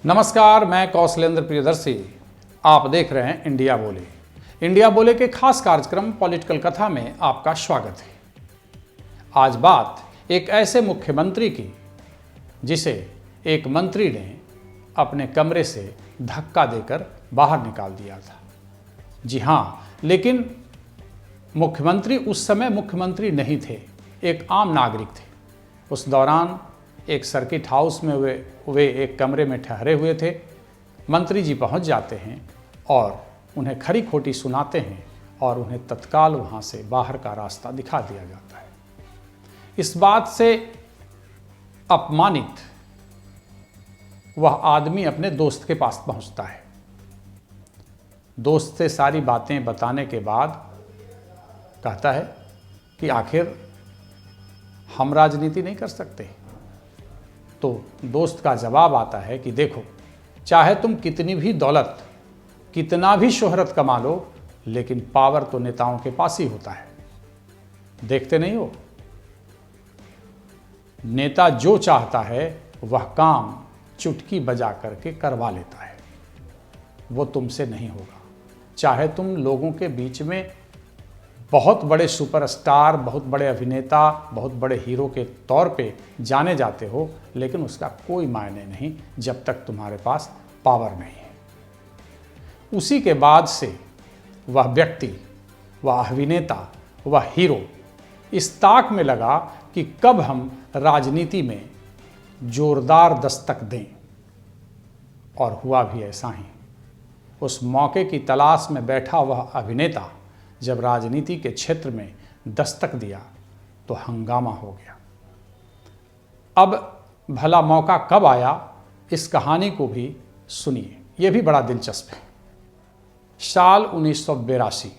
नमस्कार, मैं कौशलेंद्र प्रियदर्शी। आप देख रहे हैं इंडिया बोले। इंडिया बोले के खास कार्यक्रम पॉलिटिकल कथा में आपका स्वागत है। आज बात एक ऐसे मुख्यमंत्री की जिसे एक मंत्री ने अपने कमरे से धक्का देकर बाहर निकाल दिया था। जी हाँ, लेकिन मुख्यमंत्री उस समय मुख्यमंत्री नहीं थे, एक आम नागरिक थे। उस दौरान एक सर्किट हाउस में वे एक कमरे में ठहरे हुए थे। मंत्री जी पहुंच जाते हैं और उन्हें खरी खोटी सुनाते हैं और उन्हें तत्काल वहां से बाहर का रास्ता दिखा दिया जाता है। इस बात से अपमानित वह आदमी अपने दोस्त के पास पहुंचता है। दोस्त से सारी बातें बताने के बाद कहता है कि आखिर हम राजनीति नहीं कर सकते। तो दोस्त का जवाब आता है कि देखो, चाहे तुम कितनी भी दौलत, कितना भी शोहरत कमा लो, लेकिन पावर तो नेताओं के पास ही होता है। देखते नहीं हो, नेता जो चाहता है वह काम चुटकी बजा करके करवा लेता है। वो तुमसे नहीं होगा। चाहे तुम लोगों के बीच में बहुत बड़े सुपरस्टार, बहुत बड़े अभिनेता, बहुत बड़े हीरो के तौर पे जाने जाते हो, लेकिन उसका कोई मायने नहीं जब तक तुम्हारे पास पावर नहीं है। उसी के बाद से वह व्यक्ति, वह अभिनेता, वह हीरो इस ताक में लगा कि कब हम राजनीति में जोरदार दस्तक दें, और हुआ भी ऐसा ही। उस मौके की तलाश में बैठा वह अभिनेता जब राजनीति के क्षेत्र में दस्तक दिया तो हंगामा हो गया। अब भला मौका कब आया, इस कहानी को भी सुनिए, यह भी बड़ा दिलचस्प है। साल 1982,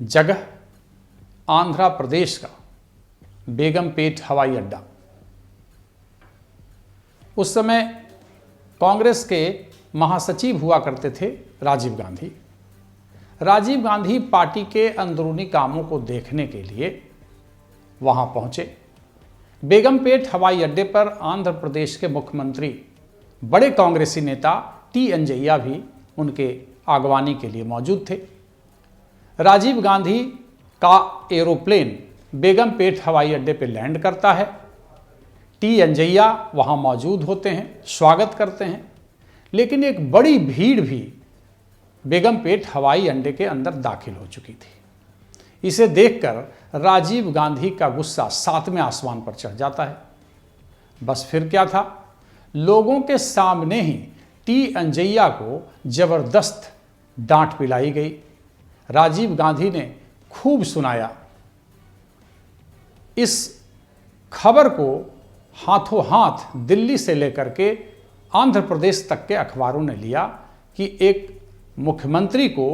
जगह आंध्र प्रदेश का बेगमपेट हवाई अड्डा। उस समय कांग्रेस के महासचिव हुआ करते थे राजीव गांधी। राजीव गांधी पार्टी के अंदरूनी कामों को देखने के लिए वहां पहुंचे। बेगमपेट हवाई अड्डे पर आंध्र प्रदेश के मुख्यमंत्री, बड़े कांग्रेसी नेता टी अंजैया भी उनके आगवानी के लिए मौजूद थे। राजीव गांधी का एरोप्लेन बेगमपेट हवाई अड्डे पर लैंड करता है। टी अंजैया वहां मौजूद होते हैं, स्वागत करते हैं, लेकिन एक बड़ी भीड़ भी बेगमपेट हवाई अड्डे के अंदर दाखिल हो चुकी थी। इसे देखकर राजीव गांधी का गुस्सा 7वें आसमान पर चढ़ जाता है। बस फिर क्या था, लोगों के सामने ही टी अंजैया को जबरदस्त डांट पिलाई गई। राजीव गांधी ने खूब सुनाया। इस खबर को हाथों हाथ दिल्ली से लेकर के आंध्र प्रदेश तक के अखबारों ने लिया कि एक मुख्यमंत्री को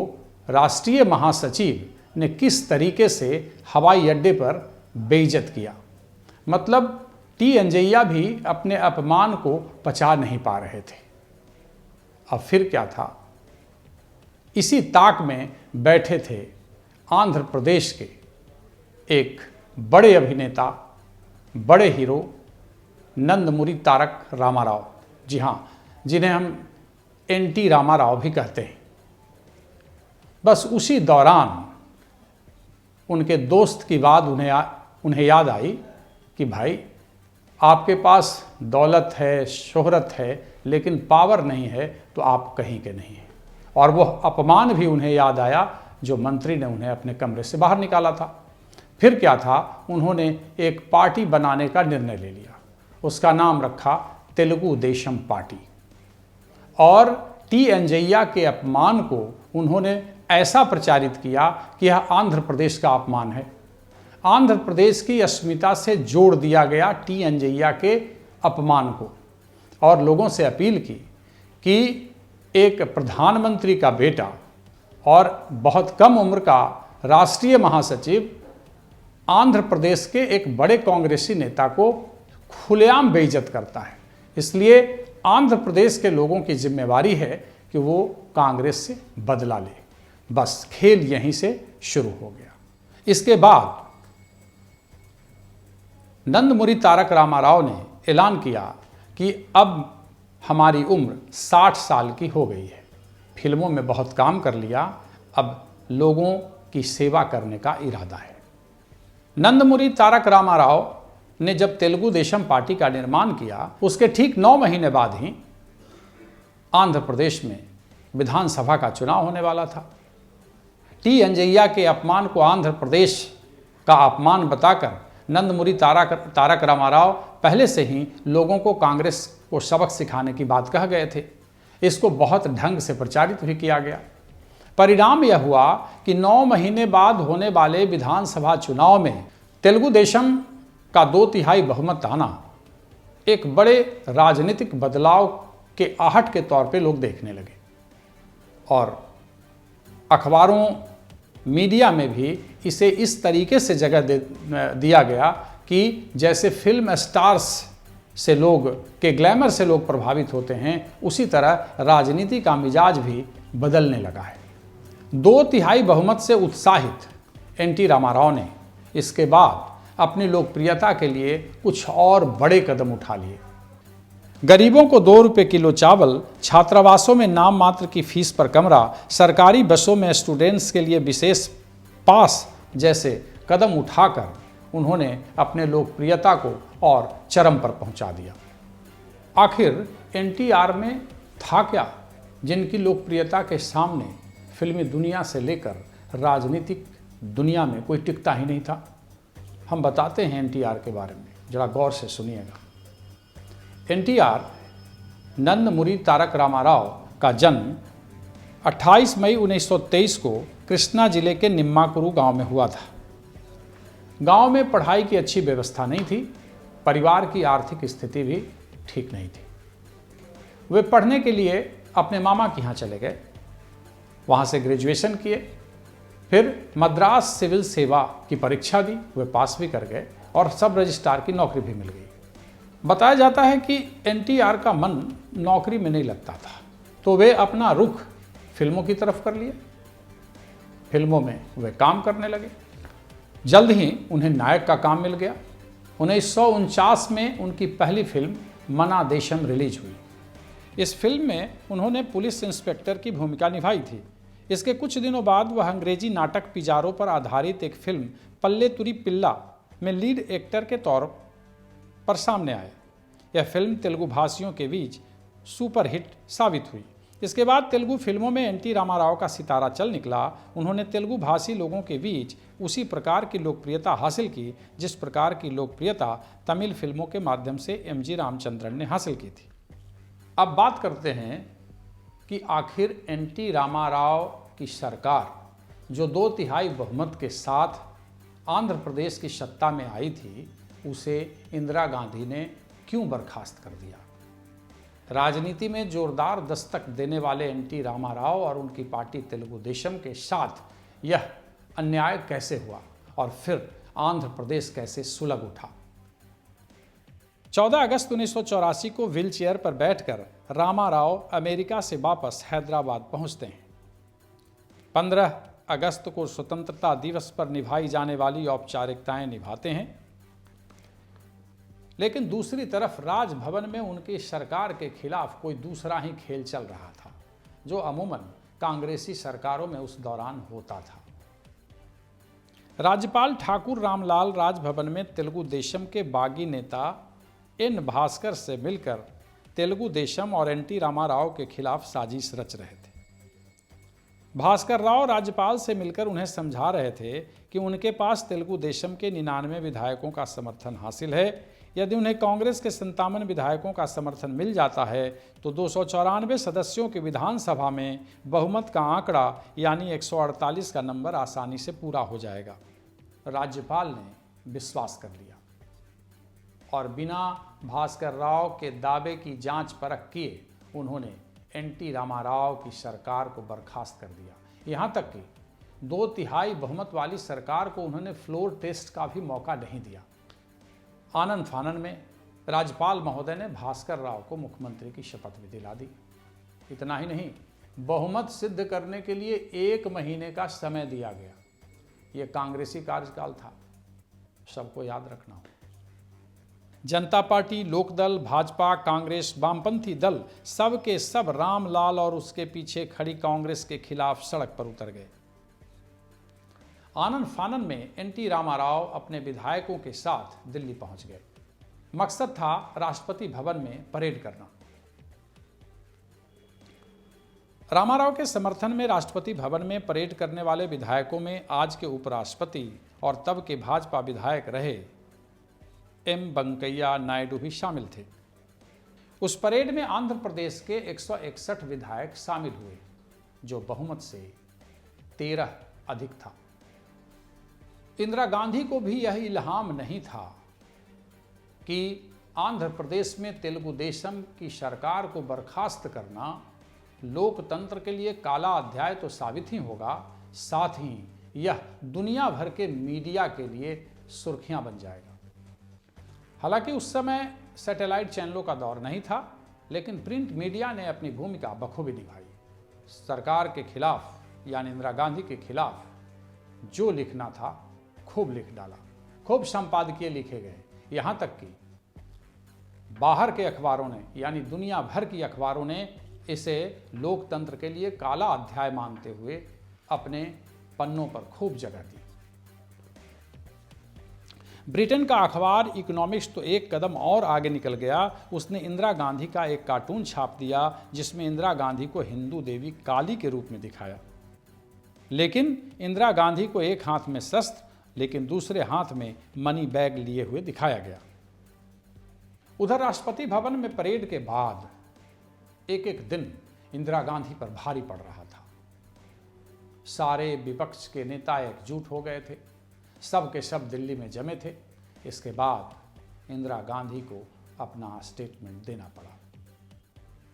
राष्ट्रीय महासचिव ने किस तरीके से हवाई अड्डे पर बेइज्जत किया। मतलब टी अंजैया भी अपने अपमान को पचा नहीं पा रहे थे। अब फिर क्या था, इसी ताक में बैठे थे आंध्र प्रदेश के एक बड़े अभिनेता, बड़े हीरो नंदमुरी तारक रामाराव। जी हाँ, जिन्हें हम एनटी रामाराव भी कहते हैं। बस उसी दौरान उनके दोस्त की बात उन्हें याद आई कि भाई, आपके पास दौलत है, शोहरत है, लेकिन पावर नहीं है, तो आप कहीं के नहीं हैं। और वह अपमान भी उन्हें याद आया जो मंत्री ने उन्हें अपने कमरे से बाहर निकाला था। फिर क्या था, उन्होंने एक पार्टी बनाने का निर्णय ले लिया। उसका नाम रखा तेलुगु देशम पार्टी। और टी अंजैया के अपमान को उन्होंने ऐसा प्रचारित किया कि यह आंध्र प्रदेश का अपमान है। आंध्र प्रदेश की अस्मिता से जोड़ दिया गया टी अंजैया के अपमान को, और लोगों से अपील की कि एक प्रधानमंत्री का बेटा और बहुत कम उम्र का राष्ट्रीय महासचिव आंध्र प्रदेश के एक बड़े कांग्रेसी नेता को खुलेआम बेइज्जत करता है। इसलिए आंध्र प्रदेश के लोगों की जिम्मेवारी है कि वो कांग्रेस से बदला ले। बस खेल यहीं से शुरू हो गया। इसके बाद नंदमुरी तारक रामाराव ने ऐलान किया कि अब हमारी उम्र 60 साल की हो गई है, फिल्मों में बहुत काम कर लिया, अब लोगों की सेवा करने का इरादा है। नंदमुरी तारक रामाराव ने जब तेलुगु देशम पार्टी का निर्माण किया, उसके ठीक 9 महीने बाद ही आंध्र प्रदेश में विधानसभा का चुनाव होने वाला था। टी अंजैया के अपमान को आंध्र प्रदेश का अपमान बताकर नंदमुरी तारक रामाराव पहले से ही लोगों को कांग्रेस को सबक सिखाने की बात कह गए थे। इसको बहुत ढंग से प्रचारित भी किया गया। परिणाम यह हुआ कि 9 महीने बाद होने वाले विधानसभा चुनाव में तेलुगु देशम का 2/3 बहुमत आना एक बड़े राजनीतिक बदलाव के आहट के तौर पे लोग देखने लगे और अखबारों, मीडिया में भी इसे इस तरीके से जगह दिया गया कि जैसे फिल्म स्टार्स से लोग के ग्लैमर से लोग प्रभावित होते हैं, उसी तरह राजनीति का मिजाज भी बदलने लगा है। 2/3 बहुमत से उत्साहित एनटी रामाराव ने इसके बाद अपनी लोकप्रियता के लिए कुछ और बड़े कदम उठा लिए। गरीबों को 2 रुपये किलो चावल, छात्रावासों में नाम मात्र की फीस पर कमरा, सरकारी बसों में स्टूडेंट्स के लिए विशेष पास जैसे कदम उठाकर उन्होंने अपने लोकप्रियता को और चरम पर पहुंचा दिया। आखिर एनटीआर में था क्या जिनकी लोकप्रियता के सामने फिल्मी दुनिया से लेकर राजनीतिक दुनिया में कोई टिकता ही नहीं था? हम बताते हैं एनटीआर के बारे में, जरा गौर से सुनिएगा। एनटीआर नंदमुरी तारक रामाराव का जन्म 28 मई 1923 को कृष्णा जिले के निम्माकुरु गांव में हुआ था। गांव में पढ़ाई की अच्छी व्यवस्था नहीं थी, परिवार की आर्थिक स्थिति भी ठीक नहीं थी। वे पढ़ने के लिए अपने मामा के यहाँ चले गए, वहाँ से ग्रेजुएशन किए, फिर मद्रास सिविल सेवा की परीक्षा दी, वे पास भी कर गए और सब रजिस्ट्रार की नौकरी भी मिल गई। बताया जाता है कि एनटीआर का मन नौकरी में नहीं लगता था, तो वे अपना रुख फिल्मों की तरफ कर लिए। फिल्मों में वे काम करने लगे। जल्द ही उन्हें नायक का काम मिल गया। 1949 में उनकी पहली फिल्म मना देशम रिलीज हुई। इस फिल्म में उन्होंने पुलिस इंस्पेक्टर की भूमिका निभाई थी। इसके कुछ दिनों बाद वह अंग्रेजी नाटक पिजारो पर आधारित एक फिल्म पल्ले तुरी पिल्ला में लीड एक्टर के तौर पर सामने आए। यह फिल्म तेलुगु भाषियों के बीच सुपरहिट साबित हुई। इसके बाद तेलुगु फिल्मों में एनटी रामाराव का सितारा चल निकला। उन्होंने तेलुगु भाषी लोगों के बीच उसी प्रकार की लोकप्रियता हासिल की जिस प्रकार की लोकप्रियता तमिल फिल्मों के माध्यम से एमजी रामचंद्रन ने हासिल की थी। अब बात करते हैं कि आखिर एनटी रामाराव की सरकार जो 2/3 बहुमत के साथ आंध्र प्रदेश की सत्ता में आई थी, उसे इंदिरा गांधी ने क्यों बर्खास्त कर दिया? राजनीति में जोरदार दस्तक देने वाले एनटी रामाराव और उनकी पार्टी तेलुगु देशम के साथ यह अन्याय कैसे हुआ और फिर आंध्र प्रदेश कैसे सुलग उठा? 14 अगस्त 1984 को व्हील चेयर पर बैठकर रामाराव अमेरिका से वापस हैदराबाद पहुंचते हैं। 15 अगस्त को स्वतंत्रता दिवस पर निभाई जाने वाली औपचारिकताएं निभाते हैं। लेकिन दूसरी तरफ राजभवन में उनकी सरकार के खिलाफ कोई दूसरा ही खेल चल रहा था, जो अमूमन कांग्रेसी सरकारों में उस दौरान होता था। राज्यपाल ठाकुर रामलाल राजभवन में तेलुगु देशम के बागी नेता एन भास्कर से मिलकर तेलुगु देशम और एनटी रामाराव के खिलाफ साजिश रच रहे थे। भास्कर राव राज्यपाल से मिलकर उन्हें समझा रहे थे कि उनके पास तेलुगु देशम के 99 विधायकों का समर्थन हासिल है। यदि उन्हें कांग्रेस के 57 विधायकों का समर्थन मिल जाता है तो 294 सदस्यों की विधानसभा में बहुमत का आंकड़ा यानी 148 का नंबर आसानी से पूरा हो जाएगा। राज्यपाल ने विश्वास कर लिया और बिना भास्कर राव के दावे की जांच परख किए उन्होंने एनटी रामाराव की सरकार को बर्खास्त कर दिया। यहाँ तक कि 2/3 बहुमत वाली सरकार को उन्होंने फ्लोर टेस्ट का भी मौका नहीं दिया। आनंद फानन में राज्यपाल महोदय ने भास्कर राव को मुख्यमंत्री की शपथ भी दिला दी। इतना ही नहीं, बहुमत सिद्ध करने के लिए 1 महीने का समय दिया गया। यह कांग्रेसी कार्यकाल था, सबको याद रखना हो। जनता पार्टी, लोकदल, भाजपा, कांग्रेस, वामपंथी दल सब के सब रामलाल और उसके पीछे खड़ी कांग्रेस के खिलाफ सड़क पर उतर गए। आनन फानन में एनटी रामाराव अपने विधायकों के साथ दिल्ली पहुंच गए। मकसद था राष्ट्रपति भवन में परेड करना। रामाराव के समर्थन में राष्ट्रपति भवन में परेड करने वाले विधायकों में आज के उपराष्ट्रपति और तब के भाजपा विधायक रहे एम वेंकैया नायडू भी शामिल थे। उस परेड में आंध्र प्रदेश के 161 विधायक शामिल हुए, जो बहुमत से 13 अधिक था। इंदिरा गांधी को भी यह इल्हाम नहीं था कि आंध्र प्रदेश में तेलुगु देशम की सरकार को बर्खास्त करना लोकतंत्र के लिए काला अध्याय तो साबित ही होगा, साथ ही यह दुनिया भर के मीडिया के लिए सुर्खियां बन जाएगा। हालांकि उस समय सैटेलाइट चैनलों का दौर नहीं था, लेकिन प्रिंट मीडिया ने अपनी भूमिका बखूबी निभाई। सरकार के खिलाफ यानी इंदिरा गांधी के खिलाफ जो लिखना था खूब लिख डाला, खूब संपादकीय लिखे गए। यहां तक कि बाहर के अखबारों ने यानी दुनिया भर की अखबारों ने इसे लोकतंत्र के लिए काला अध्याय मानते हुए अपने पन्नों पर खूब जगह दी। ब्रिटेन का अखबार इकोनॉमिक्स तो एक कदम और आगे निकल गया। उसने इंदिरा गांधी का एक कार्टून छाप दिया जिसमें इंदिरा गांधी को हिंदू देवी काली के रूप में दिखाया, लेकिन इंदिरा गांधी को एक हाथ में शस्त्र लेकिन दूसरे हाथ में मनी बैग लिए हुए दिखाया गया। उधर राष्ट्रपति भवन में परेड के बाद एक एक दिन इंदिरा गांधी पर भारी पड़ रहा था। सारे विपक्ष के नेता एकजुट हो गए थे, सब के सब दिल्ली में जमे थे। इसके बाद इंदिरा गांधी को अपना स्टेटमेंट देना पड़ा।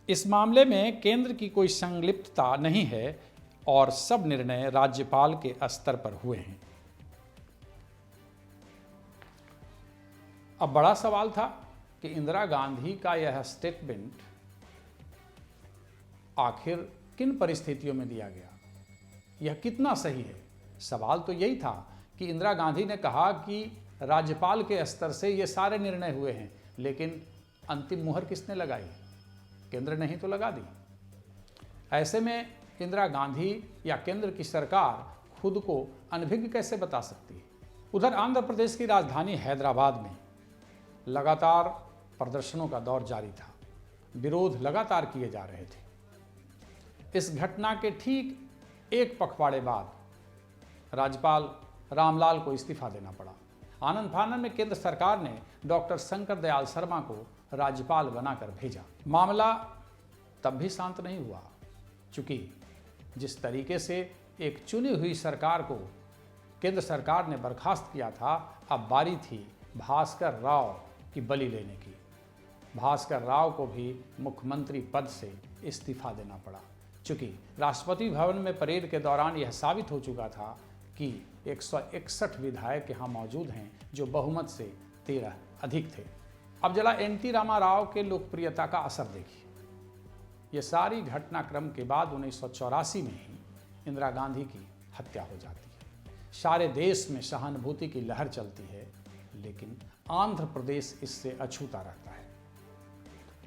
इस मामले में केंद्र की कोई संलिप्तता नहीं है और सब निर्णय राज्यपाल के स्तर पर हुए हैं। अब बड़ा सवाल था कि इंदिरा गांधी का यह स्टेटमेंट आखिर किन परिस्थितियों में दिया गया, यह कितना सही है। सवाल तो यही था कि इंदिरा गांधी ने कहा कि राज्यपाल के स्तर से ये सारे निर्णय हुए हैं, लेकिन अंतिम मुहर किसने लगाई? केंद्र ने ही तो लगा दी। ऐसे में इंदिरा गांधी या केंद्र की सरकार खुद को अनभिज्ञ कैसे बता सकती है? उधर आंध्र प्रदेश की राजधानी हैदराबाद में लगातार प्रदर्शनों का दौर जारी था। विरोध लगातार किए जा रहे थे। इस घटना के ठीक एक पखवाड़े बाद राज्यपाल रामलाल को इस्तीफा देना पड़ा। आनन फानन में केंद्र सरकार ने डॉक्टर शंकर दयाल शर्मा को राज्यपाल बनाकर भेजा। मामला तब भी शांत नहीं हुआ, चूंकि जिस तरीके से एक चुनी हुई सरकार को केंद्र सरकार ने बर्खास्त किया था, अब बारी थी भास्कर राव की बलि लेने की। भास्कर राव को भी मुख्यमंत्री पद से इस्तीफा देना पड़ा, चूंकि राष्ट्रपति भवन में परेड के दौरान यह साबित हो चुका था कि 161 विधायक यहाँ मौजूद हैं, जो बहुमत से 13 अधिक थे। अब जरा एनटी रामाराव के लोकप्रियता का असर देखिए। ये सारी घटनाक्रम के बाद 1984 में ही इंदिरा गांधी की हत्या हो जाती है। सारे देश में सहानुभूति की लहर चलती है, लेकिन आंध्र प्रदेश इससे अछूता रहता है।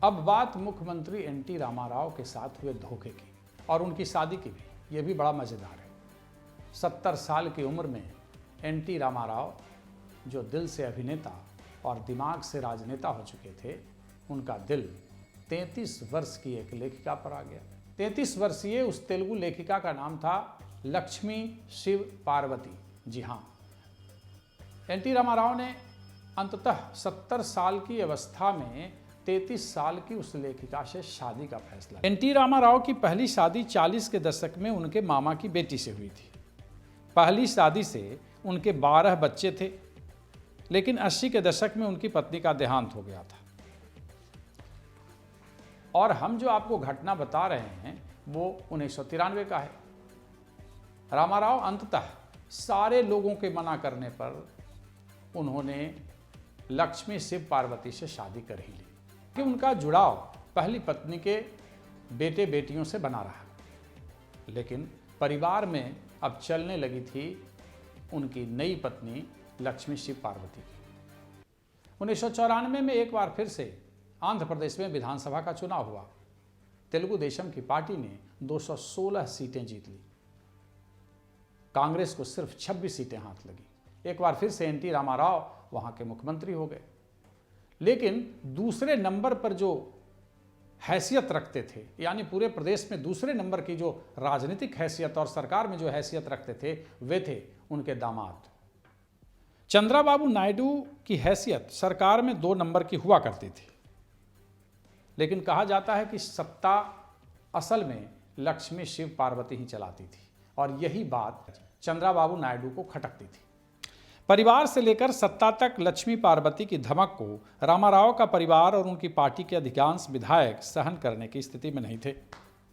अब बात मुख्यमंत्री एनटी रामाराव के साथ हुए धोखे की और उनकी शादी की भी। ये भी बड़ा मज़ेदार है। 70 साल की उम्र में एनटी रामाराव, जो दिल से अभिनेता और दिमाग से राजनेता हो चुके थे, उनका दिल 33 वर्ष की एक लेखिका पर आ गया। 33 वर्षीय उस तेलुगु लेखिका का नाम था लक्ष्मी शिव पार्वती। जी हाँ, एनटी रामाराव ने अंततः 70 साल की अवस्था में 33 साल की उस लेखिका से शादी का फैसला। एनटी रामाराव की पहली शादी 40 के दशक में उनके मामा की बेटी से हुई थी। पहली शादी से उनके 12 बच्चे थे, लेकिन 80 के दशक में उनकी पत्नी का देहांत हो गया था। और हम जो आपको घटना बता रहे हैं वो 1993 का है। रामाराव अंततः सारे लोगों के मना करने पर उन्होंने लक्ष्मी शिव पार्वती से शादी कर ही ली, कि उनका जुड़ाव पहली पत्नी के बेटे बेटियों से बना रहा। लेकिन परिवार में अब चलने लगी थी उनकी नई पत्नी लक्ष्मी शिव पार्वती की। 1994 में एक बार फिर से आंध्र प्रदेश में विधानसभा का चुनाव हुआ। तेलुगु देशम की पार्टी ने 216 सीटें जीत ली। कांग्रेस को सिर्फ 26 सीटें हाथ लगी। एक बार फिर से एनटी रामाराव वहां के मुख्यमंत्री हो गए। लेकिन दूसरे नंबर पर जो हैसियत रखते थे, यानी पूरे प्रदेश में दूसरे नंबर की जो राजनीतिक हैसियत और सरकार में जो हैसियत रखते थे, वे थे उनके दामाद। चंद्राबाबू नायडू की हैसियत सरकार में 2 नंबर की हुआ करती थी, लेकिन कहा जाता है कि सत्ता असल में लक्ष्मी शिव पार्वती ही चलाती थी, और यही बात चंद्राबाबू नायडू को खटकती थी। परिवार से लेकर सत्ता तक लक्ष्मी पार्वती की धमक को रामाराव का परिवार और उनकी पार्टी के अधिकांश विधायक सहन करने की स्थिति में नहीं थे।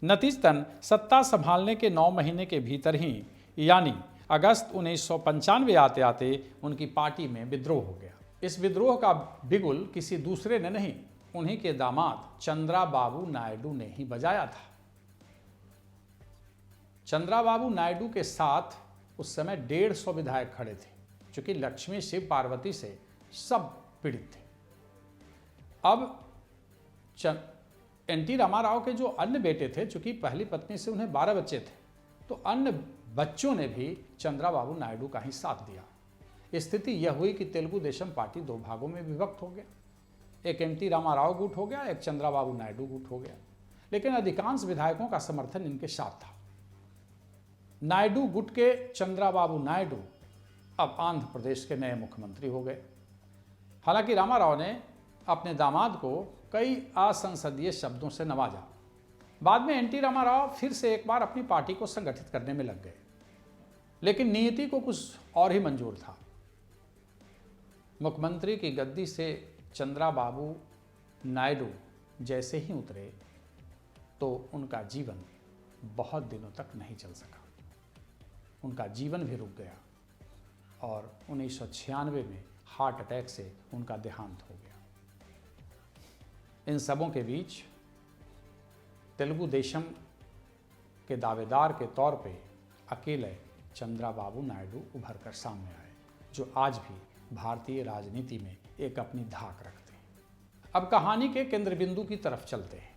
नतीजतन सत्ता संभालने के 9 महीने के भीतर ही, यानी अगस्त 1995 आते आते उनकी पार्टी में विद्रोह हो गया। इस विद्रोह का बिगुल किसी दूसरे ने नहीं, उन्हीं के दामाद चंद्राबाबू नायडू ने ही बजाया था। चंद्राबाबू नायडू के साथ उस समय 150 विधायक खड़े थे, चूंकि लक्ष्मी शिव पार्वती से सब पीड़ित थे। अब एनटी रामाराव के जो अन्य बेटे थे, चूंकि पहली पत्नी से उन्हें 12 बच्चे थे, तो अन्य बच्चों ने भी चंद्राबाबू नायडू का ही साथ दिया। स्थिति यह हुई कि तेलुगु देशम पार्टी 2 भागों में विभक्त हो गया। एक एनटी रामाराव गुट हो गया, एक चंद्राबाबू नायडू गुट हो गया। लेकिन अधिकांश विधायकों का समर्थन इनके साथ था। नायडू गुट के चंद्राबाबू नायडू अब आंध्र प्रदेश के नए मुख्यमंत्री हो गए। हालांकि रामाराव ने अपने दामाद को कई असंसदीय शब्दों से नवाजा। बाद में एनटी रामाराव फिर से एक बार अपनी पार्टी को संगठित करने में लग गए, लेकिन नीति को कुछ और ही मंजूर था। मुख्यमंत्री की गद्दी से चंद्राबाबू नायडू जैसे ही उतरे तो उनका जीवन बहुत दिनों तक नहीं चल सका। उनका जीवन भी रुक गया और 1996 में हार्ट अटैक से उनका देहांत हो गया। इन सबों के बीच तेलुगु देशम के दावेदार के तौर पे अकेले चंद्राबाबू नायडू उभर कर सामने आए, जो आज भी भारतीय राजनीति में एक अपनी धाक रखते हैं। अब कहानी के केंद्र बिंदु की तरफ चलते हैं,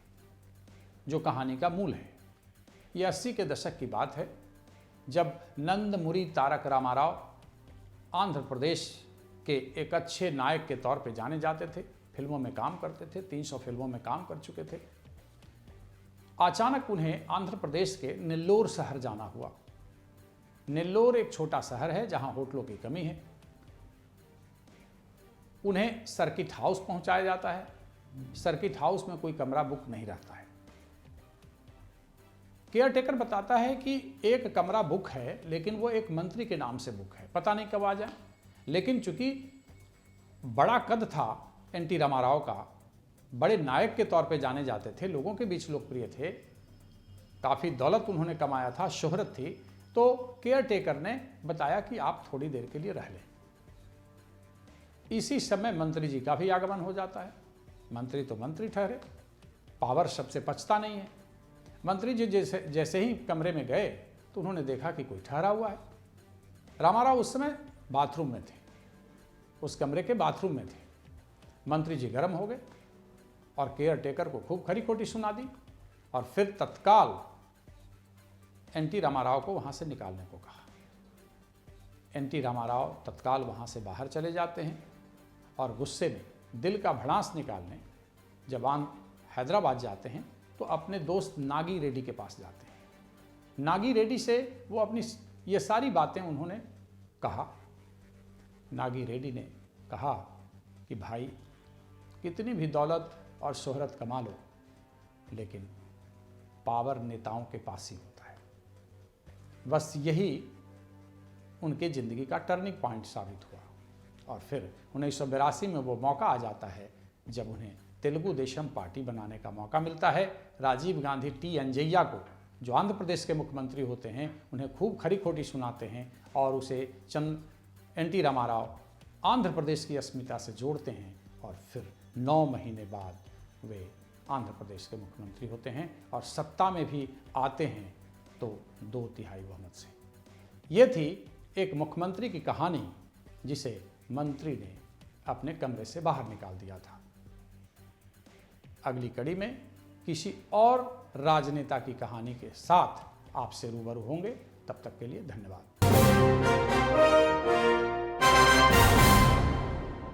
जो कहानी का मूल है। यह 80 के दशक की बात है, जब नंदमुरी तारक रामाराव आंध्र प्रदेश के एक अच्छे नायक के तौर पे जाने जाते थे। फिल्मों में काम करते थे, 300 फिल्मों में काम कर चुके थे। अचानक उन्हें आंध्र प्रदेश के नेल्लोर शहर जाना हुआ। नेल्लोर एक छोटा शहर है जहां होटलों की कमी है। उन्हें सर्किट हाउस पहुंचाया जाता है। सर्किट हाउस में कोई कमरा बुक नहीं रहता है। केयरटेकर बताता है कि एक कमरा बुक है, लेकिन वो एक मंत्री के नाम से बुक है, पता नहीं कब आ जाए। लेकिन चूंकि बड़ा कद था एनटी रामाराव का, बड़े नायक के तौर पे जाने जाते थे, लोगों के बीच लोकप्रिय थे, काफ़ी दौलत उन्होंने कमाया था, शोहरत थी, तो केयरटेकर ने बताया कि आप थोड़ी देर के लिए रह लें। इसी समय मंत्री जी का भी आगमन हो जाता है। मंत्री तो मंत्री ठहरे, पावर सबसे पचता नहीं है। मंत्री जी जैसे ही कमरे में गए तो उन्होंने देखा कि कोई ठहरा हुआ है। रामाराव उस समय बाथरूम में थे, उस कमरे के बाथरूम में थे। मंत्री जी गर्म हो गए और केयरटेकर को खूब खरी खोटी सुना दी और फिर तत्काल एनटी रामाराव को वहां से निकालने को कहा। एनटी रामाराव तत्काल वहां से बाहर चले जाते हैं और गुस्से में दिल का भड़ास निकालने जब हैदराबाद जाते हैं तो अपने दोस्त नागी रेड्डी के पास जाते हैं। नागी रेड्डी से वो अपनी ये सारी बातें उन्होंने कहा। नागी रेड्डी ने कहा कि भाई, कितनी भी दौलत और शोहरत कमा लो, लेकिन पावर नेताओं के पास ही होता है। बस यही उनके ज़िंदगी का टर्निंग पॉइंट साबित हुआ। और फिर 1982 में वो मौका आ जाता है जब उन्हें तेलुगु देशम पार्टी बनाने का मौका मिलता है। राजीव गांधी टी अंजैया को, जो आंध्र प्रदेश के मुख्यमंत्री होते हैं, उन्हें खूब खरी खोटी सुनाते हैं और उसे एनटी रामाराव आंध्र प्रदेश की अस्मिता से जोड़ते हैं और फिर 9 महीने बाद वे आंध्र प्रदेश के मुख्यमंत्री होते हैं और सत्ता में भी आते हैं तो 2/3 बहुमत से। ये थी एक मुख्यमंत्री की कहानी जिसे मंत्री ने अपने कमरे से बाहर निकाल दिया था। अगली कड़ी में किसी और राजनेता की कहानी के साथ आपसे रूबरू होंगे। तब तक के लिए धन्यवाद।